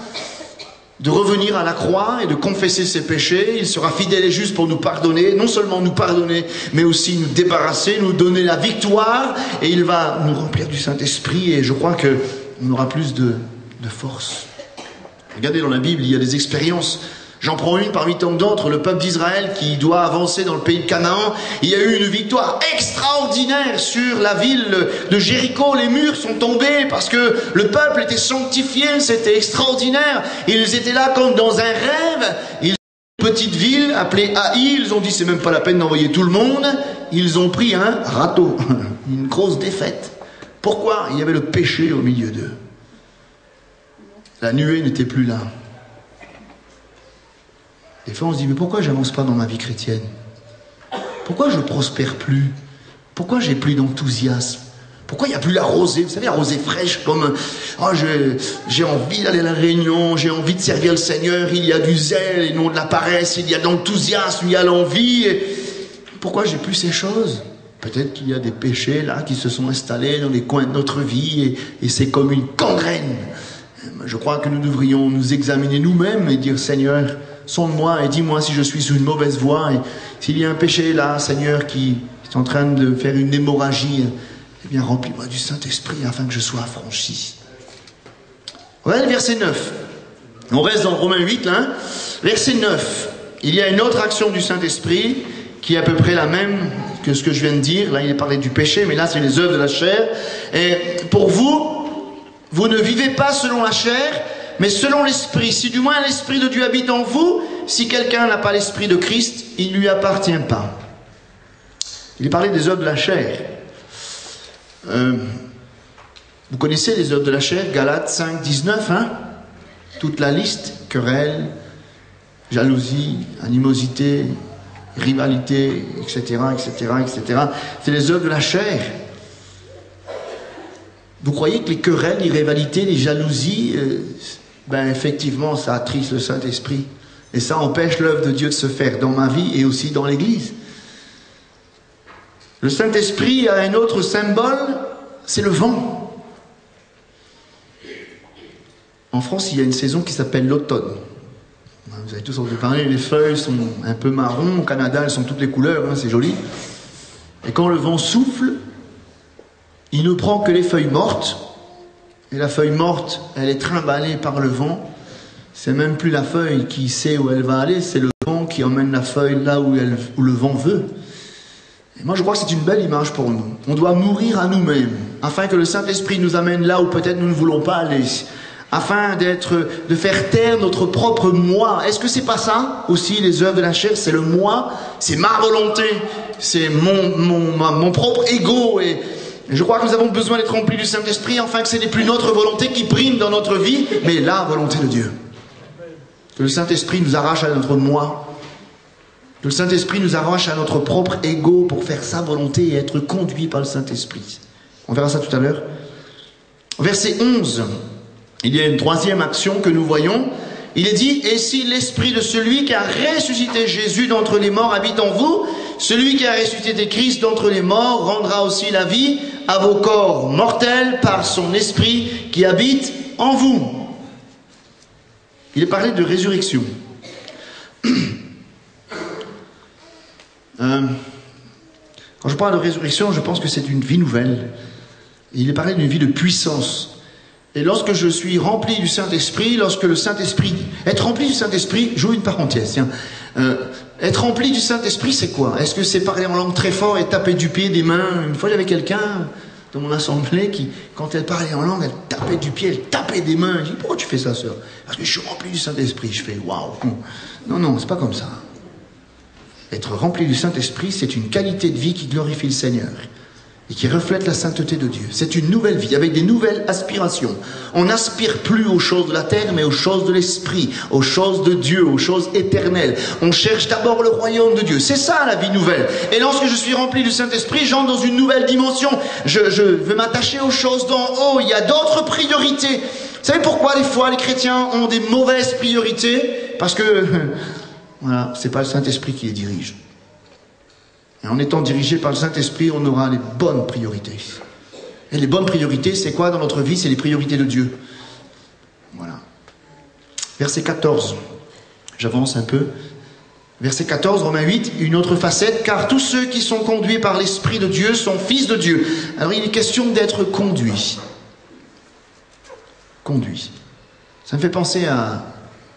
De revenir à la croix et de confesser ses péchés. Il sera fidèle et juste pour nous pardonner, non seulement nous pardonner, mais aussi nous débarrasser, nous donner la victoire, et il va nous remplir du Saint-Esprit, et je crois qu'on aura plus de force. Regardez dans la Bible, il y a des expériences. J'en prends une parmi tant d'autres, le peuple d'Israël qui doit avancer dans le pays de Canaan. Il y a eu une victoire extraordinaire sur la ville de Jéricho. Les murs sont tombés parce que le peuple était sanctifié, c'était extraordinaire. Ils étaient là comme dans un rêve. Ils ont une petite ville appelée Haï, ils ont dit c'est même pas la peine d'envoyer tout le monde. Ils ont pris un râteau, une grosse défaite. Pourquoi? Il y avait le péché au milieu d'eux. La nuée n'était plus là. Des fois on se dit, mais pourquoi j'avance pas dans ma vie chrétienne? Pourquoi je prospère plus? Pourquoi j'ai plus d'enthousiasme? Pourquoi il n'y a plus la rosée? Vous savez, la rosée fraîche, comme oh, j'ai envie d'aller à la réunion, j'ai envie de servir le Seigneur, il y a du zèle et non de la paresse, il y a de l'enthousiasme, il y a l'envie. Et pourquoi j'ai plus ces choses? Peut-être qu'il y a des péchés là qui se sont installés dans les coins de notre vie et c'est comme une gangrène. Je crois que nous devrions nous examiner nous-mêmes et dire, Seigneur, sonde-moi et dis-moi si je suis sur une mauvaise voie, et s'il y a un péché là, Seigneur, qui est en train de faire une hémorragie, eh bien remplis-moi du Saint-Esprit afin que je sois affranchi. Voilà le verset 9. On reste dans Romains 8, là. Hein. Verset 9. Il y a une autre action du Saint-Esprit qui est à peu près la même que ce que je viens de dire. Là, il est parlé du péché, mais là, c'est les œuvres de la chair. Et pour vous, vous ne vivez pas selon la chair, mais selon l'Esprit. Si du moins l'Esprit de Dieu habite en vous, si quelqu'un n'a pas l'Esprit de Christ, il ne lui appartient pas. Il est parlé des œuvres de la chair. Vous connaissez les œuvres de la chair, Galates 5, 19, hein? Toute la liste, querelle, jalousie, animosité, rivalité, etc., etc., etc. C'est les œuvres de la chair. Vous croyez que les querelles, les rivalités, les jalousies, effectivement, ça attriste le Saint-Esprit. Et ça empêche l'œuvre de Dieu de se faire dans ma vie et aussi dans l'Église. Le Saint-Esprit a un autre symbole, c'est le vent. En France, il y a une saison qui s'appelle l'automne. Vous avez tous entendu parler, les feuilles sont un peu marron. Au Canada, elles sont toutes les couleurs, hein, c'est joli. Et quand le vent souffle, il ne prend que les feuilles mortes. Et la feuille morte, elle est trimballée par le vent. C'est même plus la feuille qui sait où elle va aller, c'est le vent qui emmène la feuille là où le vent veut. Et moi, je crois que c'est une belle image pour nous. On doit mourir à nous-mêmes, afin que le Saint-Esprit nous amène là où peut-être nous ne voulons pas aller. Afin de faire taire notre propre moi. Est-ce que c'est pas ça aussi, les œuvres de la chair? C'est le moi, c'est ma volonté, c'est mon propre ego. Et je crois que nous avons besoin d'être remplis du Saint-Esprit, afin que ce n'est plus notre volonté qui prime dans notre vie, mais la volonté de Dieu. Que le Saint-Esprit nous arrache à notre moi. Que le Saint-Esprit nous arrache à notre propre ego pour faire sa volonté et être conduit par le Saint-Esprit. On verra ça tout à l'heure. Verset 11. Il y a une troisième action que nous voyons. Il est dit, et si l'esprit de celui qui a ressuscité Jésus d'entre les morts habite en vous, celui qui a ressuscité Christ d'entre les morts rendra aussi la vie à vos corps mortels par son esprit qui habite en vous. Il est parlé de résurrection. Quand je parle de résurrection, je pense que c'est une vie nouvelle. Il est parlé d'une vie de puissance. Et lorsque je suis rempli du Saint-Esprit, lorsque le Saint-Esprit... Être rempli du Saint-Esprit, j'ouvre une parenthèse, tiens. Être rempli du Saint-Esprit, c'est quoi? Est-ce que c'est parler en langue très fort et taper du pied, des mains? Une fois, j'avais quelqu'un dans mon assemblée qui, quand elle parlait en langue, elle tapait du pied, elle tapait des mains. Je dis, pourquoi tu fais ça, sœur? Parce que je suis rempli du Saint-Esprit. Je fais, waouh. Non, c'est pas comme ça. Être rempli du Saint-Esprit, c'est une qualité de vie qui glorifie le Seigneur et qui reflète la sainteté de Dieu. C'est une nouvelle vie, avec des nouvelles aspirations. On n'aspire plus aux choses de la terre, mais aux choses de l'Esprit, aux choses de Dieu, aux choses éternelles. On cherche d'abord le royaume de Dieu. C'est ça la vie nouvelle. Et lorsque je suis rempli du Saint-Esprit, j'entre dans une nouvelle dimension. Je veux m'attacher aux choses d'en haut. Il y a d'autres priorités. Vous savez pourquoi des fois les chrétiens ont des mauvaises priorités? Parce que, voilà, c'est pas le Saint-Esprit qui les dirige. Et en étant dirigé par le Saint-Esprit, on aura les bonnes priorités. Et les bonnes priorités, c'est quoi dans notre vie? C'est les priorités de Dieu. Voilà. Verset 14. J'avance un peu. Verset 14, Romains 8, une autre facette. Car tous ceux qui sont conduits par l'Esprit de Dieu sont fils de Dieu. Alors il est question d'être conduit. Conduit. Ça me fait penser à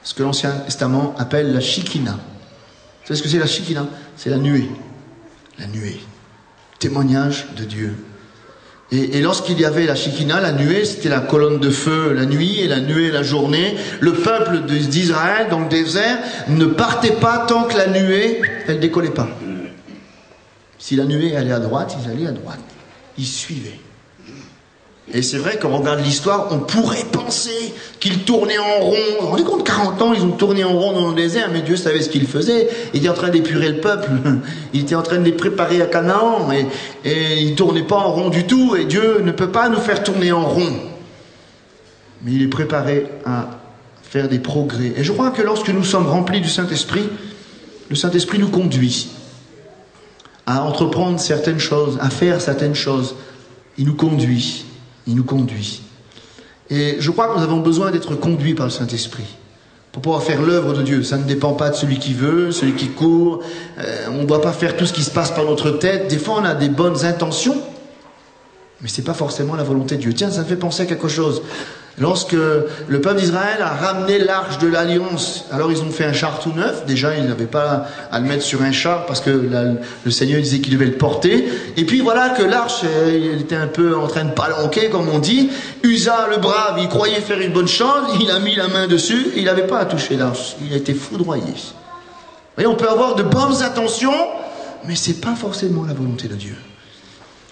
ce que l'Ancien Testament appelle la Shekinah. Vous savez ce que c'est la Shekinah? C'est la nuée. La nuée, témoignage de Dieu. Et lorsqu'il y avait la Shekinah, la nuée, c'était la colonne de feu la nuit et la nuée la journée. Le peuple d'Israël, dans le désert, ne partait pas tant que la nuée, elle décollait pas. Si la nuée allait à droite, ils allaient à droite. Ils suivaient. Et c'est vrai, quand on regarde l'histoire, on pourrait penser qu'ils tournaient en rond. Vous vous rendez compte, 40 ans, ils ont tourné en rond dans le désert, mais Dieu savait ce qu'il faisait. Il était en train d'épurer le peuple. Il était en train de les préparer à Canaan. Et ils ne tournaient pas en rond du tout. Et Dieu ne peut pas nous faire tourner en rond. Mais il est préparé à faire des progrès. Et je crois que lorsque nous sommes remplis du Saint-Esprit, le Saint-Esprit nous conduit à entreprendre certaines choses, à faire certaines choses. Il nous conduit. Il nous conduit. Et je crois que nous avons besoin d'être conduits par le Saint-Esprit pour pouvoir faire l'œuvre de Dieu. Ça ne dépend pas de celui qui veut, celui qui court. On ne doit pas faire tout ce qui se passe par notre tête. Des fois, on a des bonnes intentions, mais ce n'est pas forcément la volonté de Dieu. Tiens, ça me fait penser à quelque chose. Lorsque le peuple d'Israël a ramené l'arche de l'Alliance, alors ils ont fait un char tout neuf. Déjà, ils n'avaient pas à le mettre sur un char parce que le Seigneur disait qu'il devait le porter. Et puis voilà que l'arche, il était un peu en train de palanquer, comme on dit. Usa, le brave, il croyait faire une bonne chose, il a mis la main dessus, il n'avait pas à toucher l'arche. Il a été foudroyé. Vous voyez, on peut avoir de bonnes intentions, mais ce n'est pas forcément la volonté de Dieu.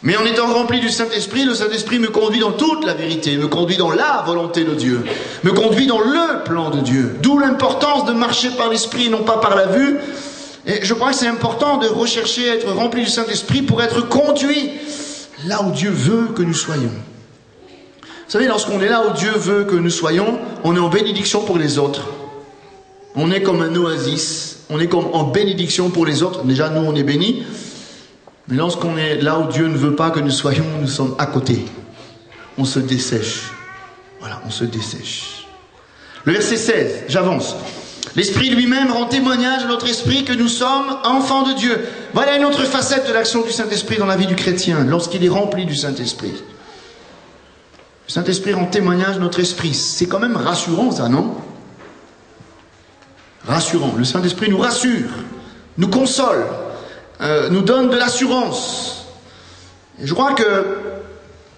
Mais en étant rempli du Saint-Esprit, le Saint-Esprit me conduit dans toute la vérité, me conduit dans la volonté de Dieu, me conduit dans le plan de Dieu. D'où l'importance de marcher par l'Esprit et non pas par la vue. Et je crois que c'est important de rechercher à être rempli du Saint-Esprit pour être conduit là où Dieu veut que nous soyons. Vous savez, lorsqu'on est là où Dieu veut que nous soyons, on est en bénédiction pour les autres. On est comme un oasis, on est comme en bénédiction pour les autres. Déjà, nous, on est bénis. Mais lorsqu'on est là où Dieu ne veut pas que nous soyons, nous sommes à côté. On se dessèche. Voilà, on se dessèche. Le verset 16, j'avance. L'Esprit lui-même rend témoignage à notre esprit que nous sommes enfants de Dieu. Voilà une autre facette de l'action du Saint-Esprit dans la vie du chrétien, lorsqu'il est rempli du Saint-Esprit. Le Saint-Esprit rend témoignage à notre esprit. C'est quand même rassurant, ça, non? Rassurant. Le Saint-Esprit nous rassure, nous console. Nous donne de l'assurance. Et je crois que le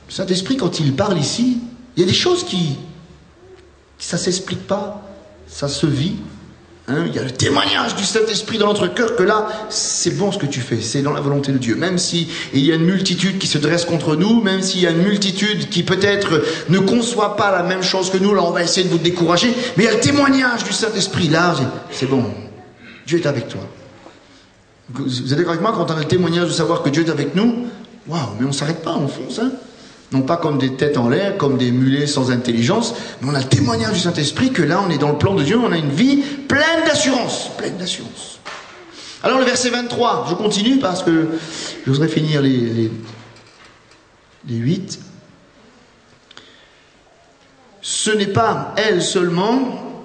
Saint-Esprit, quand il parle ici, il y a des choses qui ça ne s'explique pas, ça se vit. Il y a le témoignage du Saint-Esprit dans notre cœur que là, c'est bon ce que tu fais, c'est dans la volonté de Dieu. Même s'il y a une multitude qui se dresse contre nous, même s'il y a une multitude qui peut-être ne conçoit pas la même chose que nous, là on va essayer de vous décourager, mais il y a le témoignage du Saint-Esprit, là, c'est bon, Dieu est avec toi. Vous êtes d'accord avec moi, quand on a le témoignage de savoir que Dieu est avec nous, waouh, mais on ne s'arrête pas, on fonce, hein. Non pas comme des têtes en l'air, comme des mulets sans intelligence, mais on a le témoignage du Saint-Esprit que là on est dans le plan de Dieu, on a une vie pleine d'assurance, pleine d'assurance. Alors le verset 23, je continue parce que je voudrais finir les 8. Ce n'est pas elle seulement,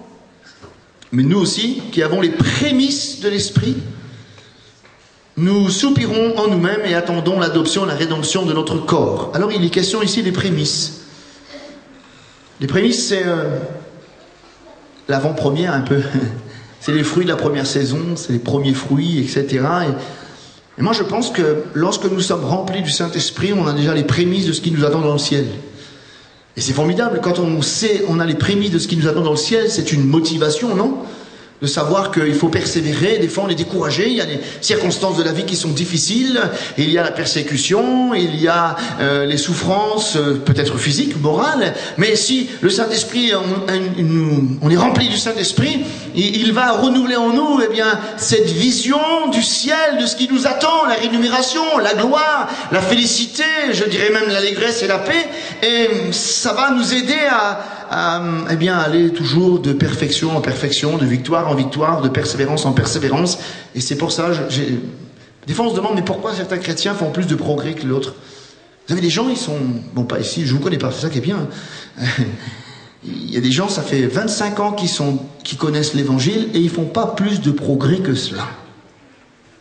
mais nous aussi, qui avons les prémices de l'Esprit. nous soupirons en nous-mêmes et attendons l'adoption, la rédemption de notre corps. Alors il est question ici des prémices. Les prémices, c'est l'avant-première un peu. C'est les fruits de la première saison, c'est les premiers fruits, etc. Et moi je pense que lorsque nous sommes remplis du Saint-Esprit, on a déjà les prémices de ce qui nous attend dans le ciel. Et c'est formidable, quand on sait, on a les prémices de ce qui nous attend dans le ciel, c'est une motivation, non ? De savoir qu'il faut persévérer, des fois on est découragé, il y a des circonstances de la vie qui sont difficiles, il y a la persécution, il y a les souffrances, peut-être physiques, morales, mais si le Saint-Esprit, on est rempli du Saint-Esprit, il va renouveler en nous cette vision du ciel, de ce qui nous attend, la rémunération, la gloire, la félicité, je dirais même l'allégresse et la paix, et ça va nous aider à aller toujours de perfection en perfection, de victoire en victoire, de persévérance en persévérance. Et c'est pour ça, des fois on se demande, mais pourquoi certains chrétiens font plus de progrès que l'autre? Vous avez des gens, ils sont... Bon, pas ici, je vous connais pas, c'est ça qui est bien. Il y a des gens, ça fait 25 ans qui connaissent l'évangile et ils font pas plus de progrès que cela.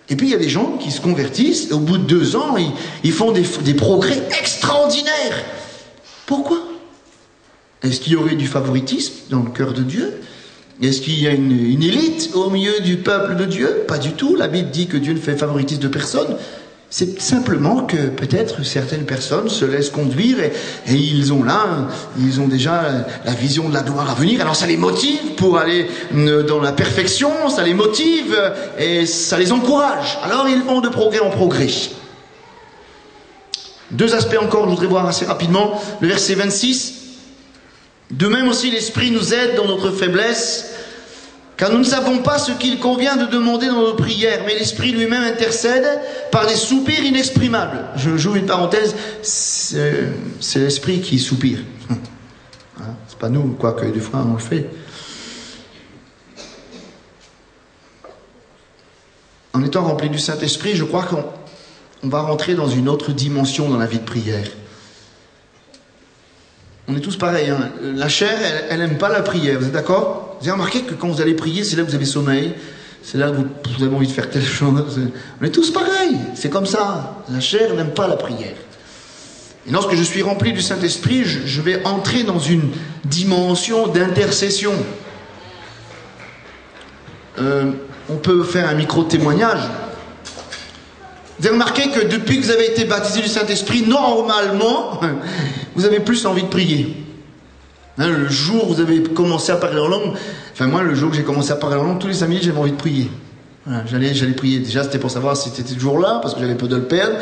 Et puis il y a des gens qui se convertissent et au bout de 2 ans, ils font des progrès extraordinaires. Pourquoi? Est-ce qu'il y aurait du favoritisme dans le cœur de Dieu? Est-ce qu'il y a une élite au milieu du peuple de Dieu? Pas du tout. La Bible dit que Dieu ne fait favoritisme de personne. C'est simplement que peut-être certaines personnes se laissent conduire et ils ont déjà la vision de la gloire à venir. Alors ça les motive pour aller dans la perfection, ça les motive et ça les encourage. Alors ils vont de progrès en progrès. 2 aspects encore, je voudrais voir assez rapidement. Le verset 26. De même aussi l'Esprit nous aide dans notre faiblesse, car nous ne savons pas ce qu'il convient de demander dans nos prières, mais l'Esprit lui-même intercède par des soupirs inexprimables. J'ouvre une parenthèse, c'est l'Esprit qui soupire. C'est pas nous, quoique des fois on le fait. En étant rempli du Saint-Esprit, je crois qu'on va rentrer dans une autre dimension dans la vie de prière. On est tous pareils, hein. La chair, elle n'aime pas la prière, vous êtes d'accord? Vous avez remarqué que quand vous allez prier, c'est là que vous avez sommeil, c'est là que vous avez envie de faire telle chose. On est tous pareils, c'est comme ça. La chair n'aime pas la prière. Et lorsque je suis rempli du Saint-Esprit, je vais entrer dans une dimension d'intercession. On peut faire un micro-témoignage. Vous avez remarqué que depuis que vous avez été baptisé du Saint-Esprit, normalement, vous avez plus envie de prier. Hein, le jour où vous avez commencé à parler en langue, enfin moi, le jour que j'ai commencé à parler en langue, tous les 5 minutes, j'avais envie de prier. Voilà, j'allais prier. Déjà, c'était pour savoir si c'était toujours là, parce que j'avais peur de le perdre.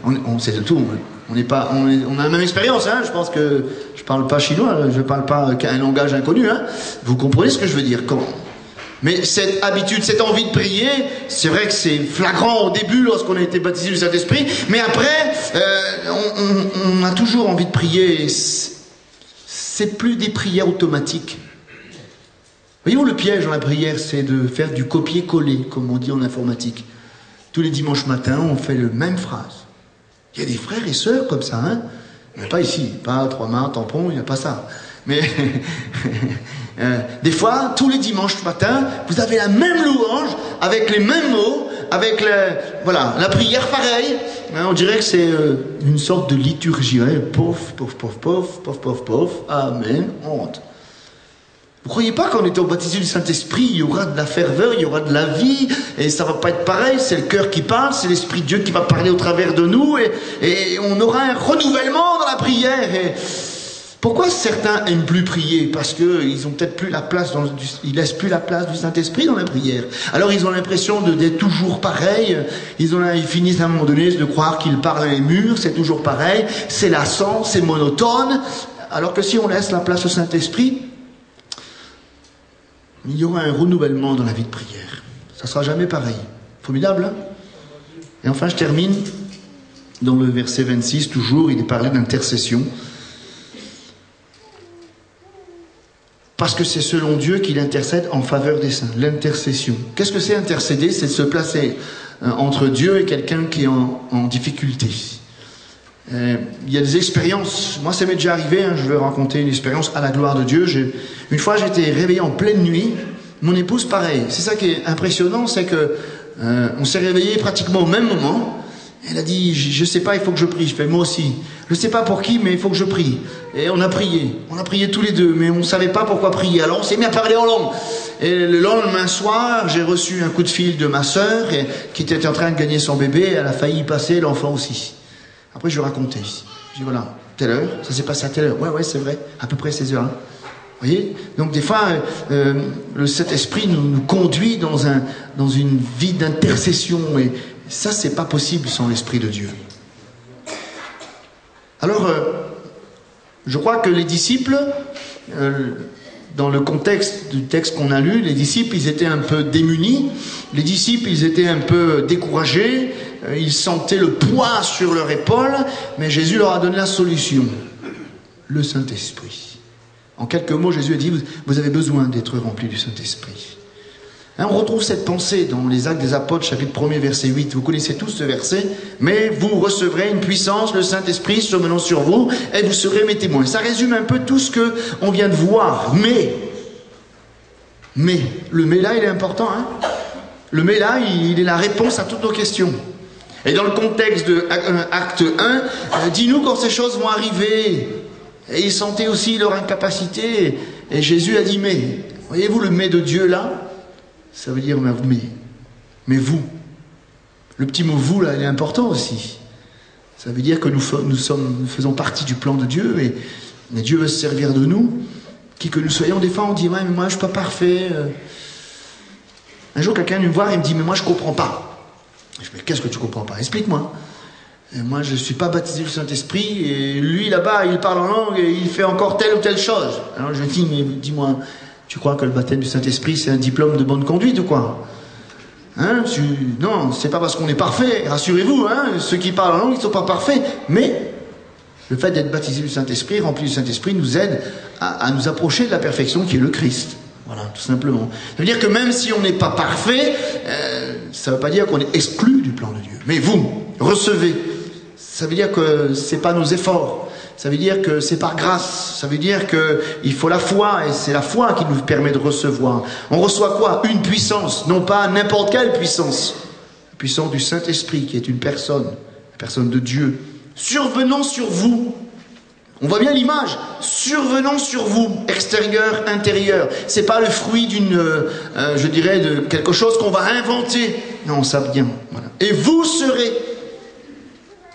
On sait de tout. On a la même expérience. Hein, je pense que je parle pas chinois, je parle pas qu'un langage inconnu. Hein. Vous comprenez ce que je veux dire? Comment? Mais cette habitude, cette envie de prier, c'est vrai que c'est flagrant au début lorsqu'on a été baptisé du Saint-Esprit, mais après, on a toujours envie de prier. C'est plus des prières automatiques. Voyez-vous, le piège dans la prière, c'est de faire du copier-coller, comme on dit en informatique. Tous les dimanches matins, on fait la même phrase. Il y a des frères et sœurs comme ça, hein? Il n'y en a pas ici, pas 3 mains, tampon, il n'y a pas ça. Mais des fois, tous les dimanches matin, vous avez la même louange, avec les mêmes mots, avec la prière pareille. On dirait que c'est une sorte de liturgie. Hein. Pof, pof, pof, pof, pof, pof, pof, amen, on rentre. Vous croyez pas qu'en étant baptisé du Saint-Esprit, il y aura de la ferveur, il y aura de la vie, et ça va pas être pareil, c'est le cœur qui parle, c'est l'Esprit de Dieu qui va parler au travers de nous, et on aura un renouvellement dans la prière. Et pourquoi certains aiment plus prier? Parce qu'ils ont peut-être plus la place, ils laissent plus la place du Saint-Esprit dans la prière. Alors ils ont l'impression d'être toujours pareil, ils finissent à un moment donné de croire qu'ils parlent à les murs, c'est toujours pareil, c'est lassant, c'est monotone, alors que si on laisse la place au Saint-Esprit, il y aura un renouvellement dans la vie de prière. Ça ne sera jamais pareil. Formidable, hein? Et enfin, je termine dans le verset 26, toujours, il est parlé d'intercession. Parce que c'est selon Dieu qu'il intercède en faveur des saints. L'intercession. Qu'est-ce que c'est intercéder? C'est de se placer entre Dieu et quelqu'un qui est en difficulté. Il y a des expériences, moi ça m'est déjà arrivé, hein, je vais raconter une expérience à la gloire de Dieu. Une fois j'étais réveillé en pleine nuit, mon épouse pareil. C'est ça qui est impressionnant, c'est que On s'est réveillé pratiquement au même moment. Elle a dit, je sais pas, il faut que je prie. Je fais, moi aussi. Je sais pas pour qui, mais il faut que je prie. Et on a prié tous les deux, mais on savait pas pourquoi prier. Alors on s'est mis à parler en langue. Et le lendemain soir, j'ai reçu un coup de fil de ma sœur, qui était en train de gagner son bébé. Elle a failli y passer, l'enfant aussi. Après, je lui racontais. Je dis, voilà, telle heure, ça s'est passé à telle heure. Ouais, c'est vrai, à peu près 16 heures. Hein. Vous voyez? Donc des fois, le Saint-Esprit nous conduit dans une vie d'intercession. Et ça, c'est pas possible sans l'Esprit de Dieu. Alors, je crois que les disciples, dans le contexte du texte qu'on a lu, les disciples, ils étaient un peu démunis. Les disciples, ils étaient un peu découragés. Ils sentaient le poids sur leur épaule. Mais Jésus leur a donné la solution. Le Saint-Esprit. En quelques mots, Jésus a dit, vous avez besoin d'être remplis du Saint-Esprit. Hein, on retrouve cette pensée dans les Actes des Apôtres, chapitre 1er, verset 8. Vous connaissez tous ce verset. Mais vous recevrez une puissance, le Saint-Esprit survenant sur vous, et vous serez mes témoins. Ça résume un peu tout ce qu'on vient de voir. Mais, le mais là, il est important. Hein. Le mais là, il est la réponse à toutes nos questions. Et dans le contexte de Acte 1, dis-nous quand ces choses vont arriver. Et ils sentaient aussi leur incapacité. Et Jésus a dit, mais, voyez-vous le mais de Dieu là? Ça veut dire, mais vous. Le petit mot vous là, il est important aussi. Ça veut dire que nous faisons partie du plan de Dieu et Dieu veut se servir de nous. Qui que nous soyons, des fois on dit, ouais, mais moi je suis pas parfait. Un jour quelqu'un vient me voir et me dit, mais moi je comprends pas. Je dis, mais qu'est-ce que tu comprends pas? Explique-moi. Et moi, je ne suis pas baptisé du Saint-Esprit, et lui, là-bas, il parle en langue, et il fait encore telle ou telle chose. Alors je dis, mais dis-moi, tu crois que le baptême du Saint-Esprit, c'est un diplôme de bonne conduite ou quoi? Hein, non, c'est pas parce qu'on est parfait, rassurez-vous, hein, ceux qui parlent en langue, ils ne sont pas parfaits, mais le fait d'être baptisé du Saint-Esprit, rempli du Saint-Esprit, nous aide à nous approcher de la perfection qui est le Christ. Voilà, tout simplement. Ça veut dire que même si on n'est pas parfait, ça ne veut pas dire qu'on est exclu du plan de Dieu. Mais vous, recevez. Ça veut dire que c'est pas nos efforts. Ça veut dire que c'est par grâce. Ça veut dire qu'il faut la foi. Et c'est la foi qui nous permet de recevoir. On reçoit quoi? Une puissance. Non pas n'importe quelle puissance. La puissance du Saint-Esprit qui est une personne. La personne de Dieu. Survenant sur vous. On voit bien l'image. Survenant sur vous. Extérieur, intérieur. C'est pas le fruit je dirais, de quelque chose qu'on va inventer. Non, ça vient. Voilà. Et vous serez.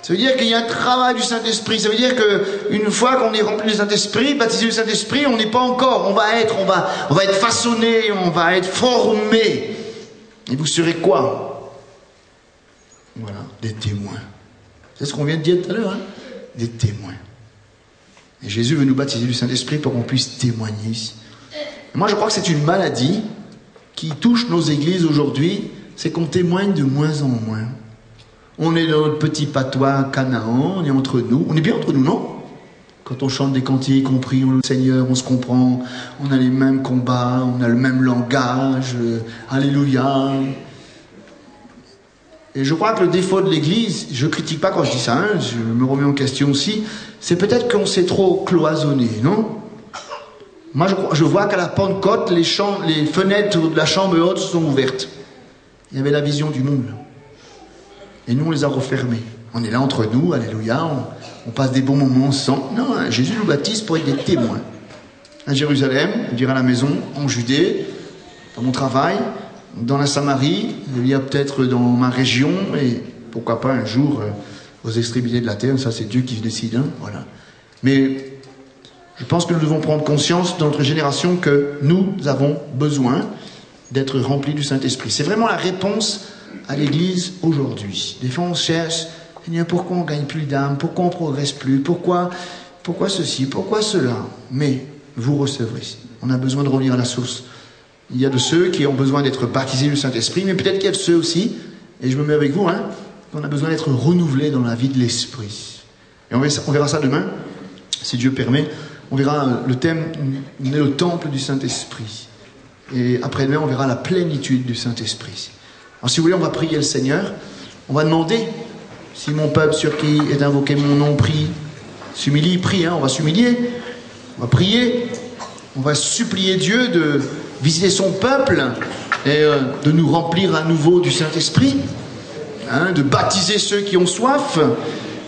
Ça veut dire qu'il y a un travail du Saint-Esprit. Ça veut dire qu'une fois qu'on est rempli du Saint-Esprit, baptisé du Saint-Esprit, on n'est pas encore. On va être façonné, on va être formé. Et vous serez quoi? Voilà, des témoins. C'est ce qu'on vient de dire tout à l'heure, hein? Des témoins. Et Jésus veut nous baptiser du Saint-Esprit pour qu'on puisse témoigner ici. Et moi, je crois que c'est une maladie qui touche nos églises aujourd'hui, c'est qu'on témoigne de moins en moins. On est dans notre petit patois Canaan, on est entre nous. On est bien entre nous, non? Quand on chante des cantiques, on prie, on loue le Seigneur, on se comprend, on a les mêmes combats, on a le même langage, alléluia. Et je crois que le défaut de l'Église, je ne critique pas quand je dis ça, hein, je me remets en question aussi, c'est peut-être qu'on s'est trop cloisonné, non? Moi, je vois qu'à la Pentecôte, les fenêtres de la chambre haute sont ouvertes. Il y avait la vision du monde. Et nous, on les a refermés. On est là entre nous, alléluia, on passe des bons moments sans. Non, hein, Jésus nous baptise pour être des témoins. À Jérusalem, je dirais à la maison, en Judée, dans mon travail, dans la Samarie, il y a peut-être dans ma région, et pourquoi pas un jour aux extrémités de la terre, ça c'est Dieu qui décide, hein, voilà. Mais je pense que nous devons prendre conscience dans notre génération que nous avons besoin d'être remplis du Saint-Esprit. C'est vraiment la réponse à l'Église aujourd'hui. Des fois on cherche, pourquoi on ne gagne plus d'âme, pourquoi on ne progresse plus, pourquoi ceci, pourquoi cela. Mais vous recevrez. On a besoin de revenir à la source. Il y a de ceux qui ont besoin d'être baptisés du Saint-Esprit, mais peut-être qu'il y a de ceux aussi, et je me mets avec vous, hein, qu'on a besoin d'être renouvelés dans la vie de l'Esprit. Et on verra ça demain, si Dieu permet. On verra le thème, on est le temple du Saint-Esprit. Et après-demain, on verra la plénitude du Saint-Esprit. Alors si vous voulez, on va prier le Seigneur. On va demander, si mon peuple sur qui est invoqué mon nom prie, s'humilie, prie, hein, on va s'humilier, on va prier, on va supplier Dieu visiter son peuple et de nous remplir à nouveau du Saint-Esprit, hein, de baptiser ceux qui ont soif.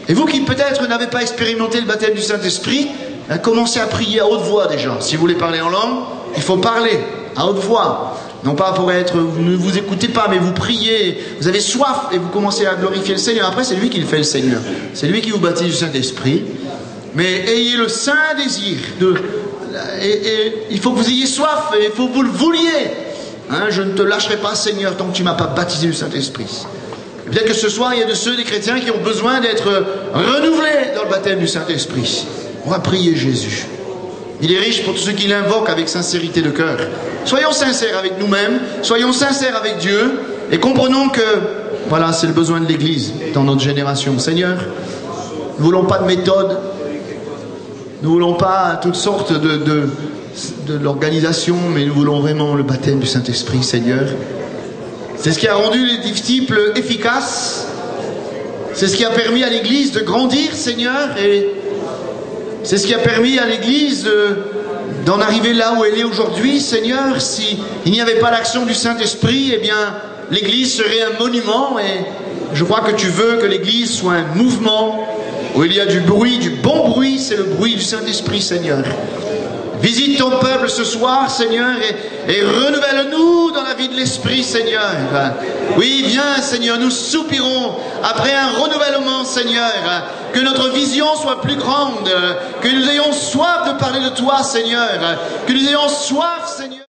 Et vous qui peut-être n'avez pas expérimenté le baptême du Saint-Esprit, hein, commencez à prier à haute voix déjà. Si vous voulez parler en langue, il faut parler à haute voix. Non pas pour être, ne vous écoutez pas, mais vous priez, vous avez soif et vous commencez à glorifier le Seigneur. Après, c'est lui qui le fait, le Seigneur. C'est lui qui vous baptise du Saint-Esprit. Mais ayez le saint désir et il faut que vous ayez soif et il faut que vous le vouliez. Hein, je ne te lâcherai pas, Seigneur, tant que tu ne m'as pas baptisé du Saint-Esprit. Peut-être que ce soir, il y a de ceux des chrétiens qui ont besoin d'être renouvelés dans le baptême du Saint-Esprit. On va prier Jésus. Il est riche pour tous ceux qui l'invoquent avec sincérité de cœur. Soyons sincères avec nous-mêmes, soyons sincères avec Dieu et comprenons que, voilà, c'est le besoin de l'Église dans notre génération. Seigneur, nous ne voulons pas de méthode, nous ne voulons pas toutes sortes de l'organisation, mais nous voulons vraiment le baptême du Saint-Esprit, Seigneur. C'est ce qui a rendu les disciples efficaces, c'est ce qui a permis à l'Église de grandir, Seigneur, et c'est ce qui a permis à l'Église d'en arriver là où elle est aujourd'hui, Seigneur. S'il n'y avait pas l'action du Saint-Esprit, eh bien, l'Église serait un monument. Et je crois que tu veux que l'Église soit un mouvement où il y a du bruit, du bon bruit. C'est le bruit du Saint-Esprit, Seigneur. Visite ton peuple ce soir, Seigneur, et renouvelle-nous dans la vie de l'Esprit, Seigneur. Oui, viens, Seigneur, nous soupirons après un renouvellement, Seigneur. Que notre vision soit plus grande, que nous ayons soif de parler de toi, Seigneur. Que nous ayons soif, Seigneur.